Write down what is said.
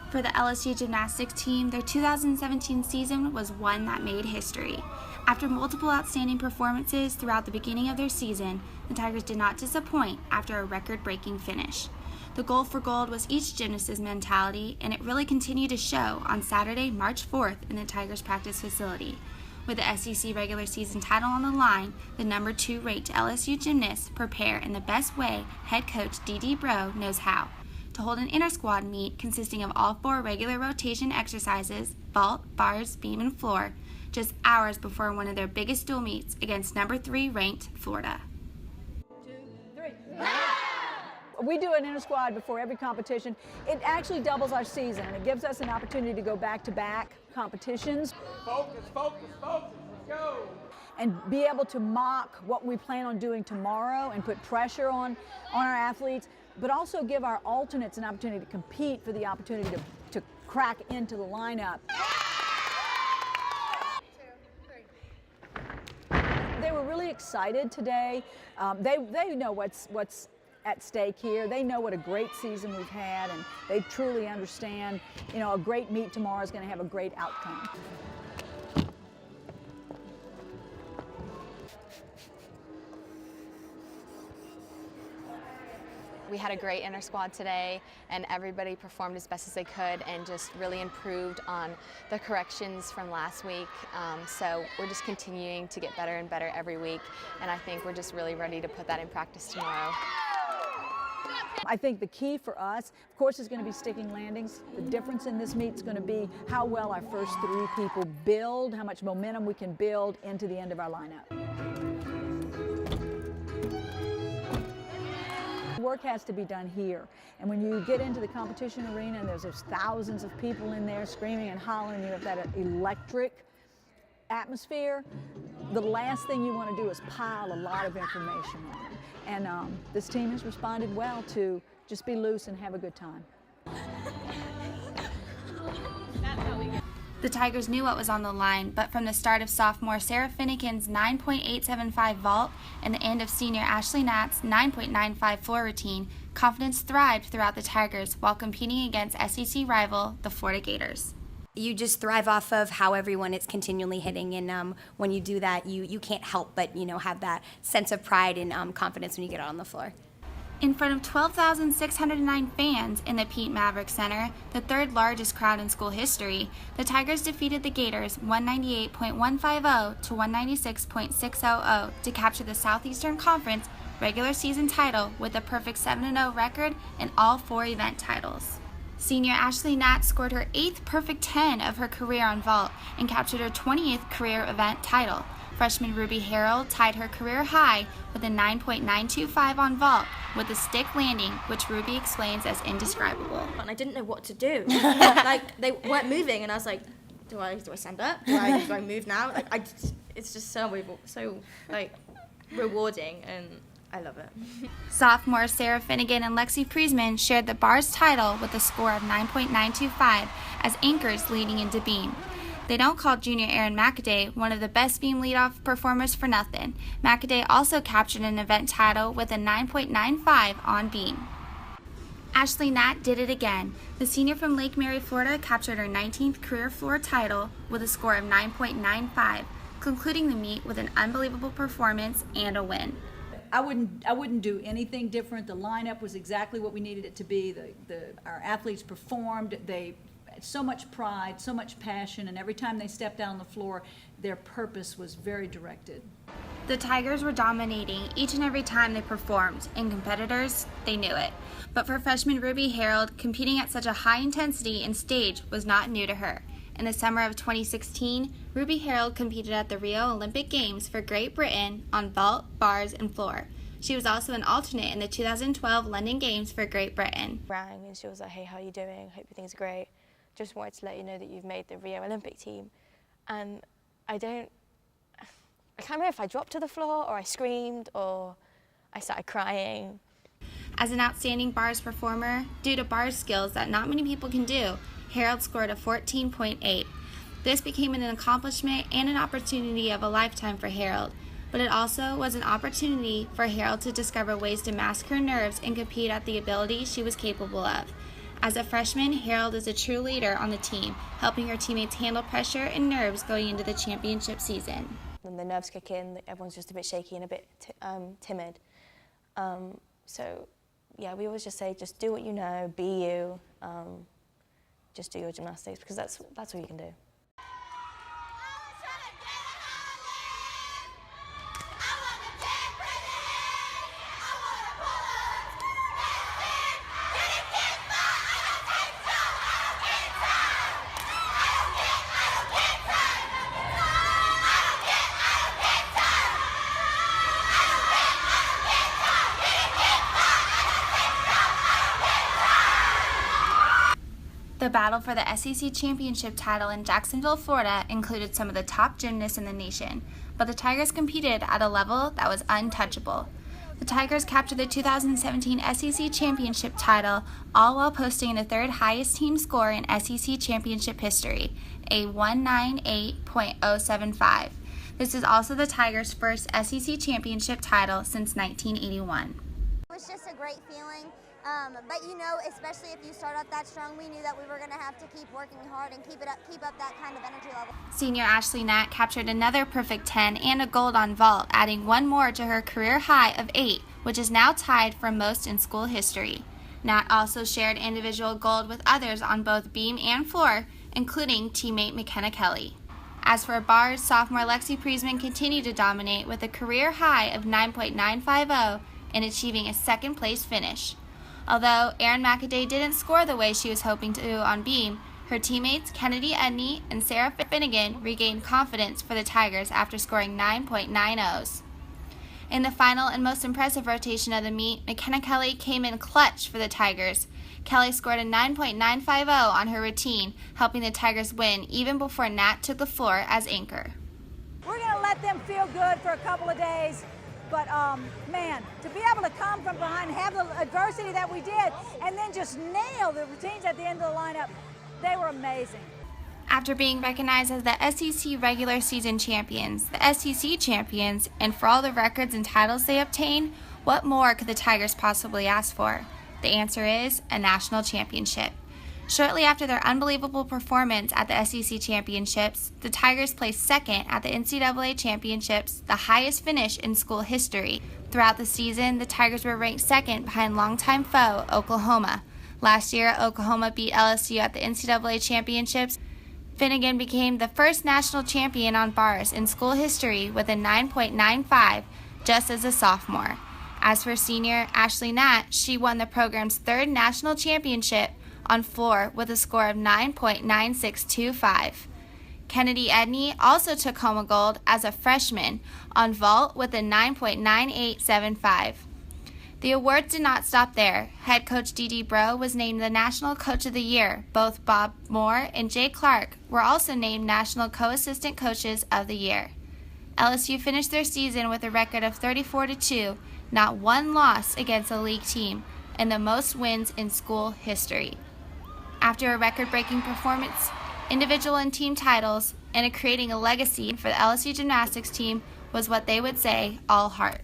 For the LSU Gymnastic team, their 2017 season was one that made history. After multiple outstanding performances throughout the beginning of their season, the Tigers did not disappoint after a record-breaking finish. The goal for gold was each gymnast's mentality, and it really continued to show on Saturday, March 4th in the Tigers practice facility. With the SEC regular season title on the line, the number 2 ranked LSU gymnasts prepare in the best way head coach Dee Bro knows how, to hold an inter-squad meet consisting of all 4 regular rotation exercises, vault, bars, beam, and floor, just hours before one of their biggest dual meets against number 3 ranked Florida. 2, 3. We do an inter-squad before every competition. It actually doubles our season, and it gives us an opportunity to go back-to-back competitions. Focus, focus, focus, let's go. And be able to mock what we plan on doing tomorrow and put pressure on our athletes, but also give our alternates an opportunity to compete for the opportunity to crack into the lineup. 2, 3. They were really excited today. They know what's at stake here. They know what a great season we've had, and they truly understand, a great meet tomorrow is going to have a great outcome. We had a great inter-squad today, and everybody performed as best as they could and just really improved on the corrections from last week. So we're just continuing to get better and better every week, and I think we're just really ready to put that in practice tomorrow. I think the key for us, of course, is going to be sticking landings. The difference in this meet is going to be how well our first 3 people build, how much momentum we can build into the end of our lineup. Work has to be done here, and when you get into the competition arena and there's thousands of people in there screaming and hollering, you have that electric atmosphere, the last thing you want to do is pile a lot of information on them. And this team has responded well to just be loose and have a good time. The Tigers knew what was on the line, but from the start of sophomore Sarah Finnegan's 9.875 vault and the end of senior Ashley Natt's 9.95 floor routine, confidence thrived throughout the Tigers while competing against SEC rival, the Florida Gators. You just thrive off of how everyone is continually hitting, and when you do that, you can't help but have that sense of pride and confidence when you get out on the floor. In front of 12,609 fans in the Pete Maverick Center, the 3rd largest crowd in school history, the Tigers defeated the Gators 198.150 to 196.600 to capture the Southeastern Conference regular season title with a perfect 7-0 record in all 4 event titles. Senior Ashley Natt scored her 8th perfect 10 of her career on vault and captured her 20th career event title. Freshman Ruby Harold tied her career high with a 9.925 on vault with a stick landing, which Ruby explains as indescribable. And I didn't know what to do. Like, they weren't moving, and I was like, do I stand up? Do I move now? Like, it's just so rewarding, and I love it. Sophomore Sarah Finnegan and Lexi Priesman shared the bars title with a score of 9.925 as anchors leading into beam. They don't call junior Erin McAday one of the best beam leadoff performers for nothing. McAday also captured an event title with a 9.95 on beam. Ashley Natt did it again. The senior from Lake Mary, Florida captured her 19th career floor title with a score of 9.95, concluding the meet with an unbelievable performance and a win. I wouldn't do anything different. The lineup was exactly what we needed it to be. Our athletes performed. They had so much pride, so much passion, and every time they stepped out on the floor, their purpose was very directed. The Tigers were dominating each and every time they performed, and competitors, they knew it. But for freshman Ruby Harold, competing at such a high intensity and stage was not new to her. In the summer of 2016, Ruby Harold competed at the Rio Olympic Games for Great Britain on vault, bars, and floor. She was also an alternate in the 2012 London Games for Great Britain. Rang and she was like, hey, how are you doing? Hope everything's great. Just wanted to let you know that you've made the Rio Olympic team. And I can't remember if I dropped to the floor or I screamed or I started crying. As an outstanding bars performer, due to bars skills that not many people can do, Harold scored a 14.8. This became an accomplishment and an opportunity of a lifetime for Harold, but it also was an opportunity for Harold to discover ways to mask her nerves and compete at the ability she was capable of. As a freshman, Harold is a true leader on the team, helping her teammates handle pressure and nerves going into the championship season. When the nerves kick in, everyone's just a bit shaky and a bit timid. So, yeah, we always just say, just do what you know, be you, just do your gymnastics, because that's all you can do. The battle for the SEC championship title in Jacksonville, Florida included some of the top gymnasts in the nation, but the Tigers competed at a level that was untouchable. The Tigers captured the 2017 SEC championship title, all while posting the third highest team score in SEC championship history, a 198.075. This is also the Tigers' first SEC championship title since 1981. It was just a great feeling. But you know, especially if you start off that strong, we knew that we were going to have to keep working hard and keep up that kind of energy level. Senior Ashley Nat captured another perfect 10 and a gold on vault, adding one more to her career high of 8, which is now tied for most in school history. Nat also shared individual gold with others on both beam and floor, including teammate McKenna Kelly. As for bars, sophomore Lexi Priesman continued to dominate with a career high of 9.950 and achieving a second-place finish. Although Erin McAday didn't score the way she was hoping to on beam, her teammates Kennedy Edney and Sarah Finnegan regained confidence for the Tigers after scoring 9.90s. In the final and most impressive rotation of the meet, McKenna Kelly came in clutch for the Tigers. Kelly scored a 9.950 on her routine, helping the Tigers win even before Nat took the floor as anchor. We're going to let them feel good for a couple of days. But, man, to be able to come from behind, have the adversity that we did, and then just nail the routines at the end of the lineup, they were amazing. After being recognized as the SEC regular season champions, the SEC champions, and for all the records and titles they obtained, what more could the Tigers possibly ask for? The answer is a national championship. Shortly after their unbelievable performance at the SEC Championships, the Tigers placed second at the NCAA Championships, the highest finish in school history. Throughout the season, the Tigers were ranked second behind longtime foe Oklahoma. Last year, Oklahoma beat LSU at the NCAA Championships. Finnegan became the first national champion on bars in school history with a 9.95 just as a sophomore. As for senior Ashley Nat, she won the program's third national championship on floor with a score of 9.9625. Kennedy Edney also took home a gold as a freshman on vault with a 9.9875. The awards did not stop there. Head coach Dee Bro was named the National Coach of the Year. Both Bob Moore and Jay Clark were also named National Co-Assistant Coaches of the Year. LSU finished their season with a record of 34-2, not one loss against a league team, and the most wins in school history. After a record-breaking performance, individual and team titles, and creating a legacy for the LSU gymnastics team was what they would say all heart.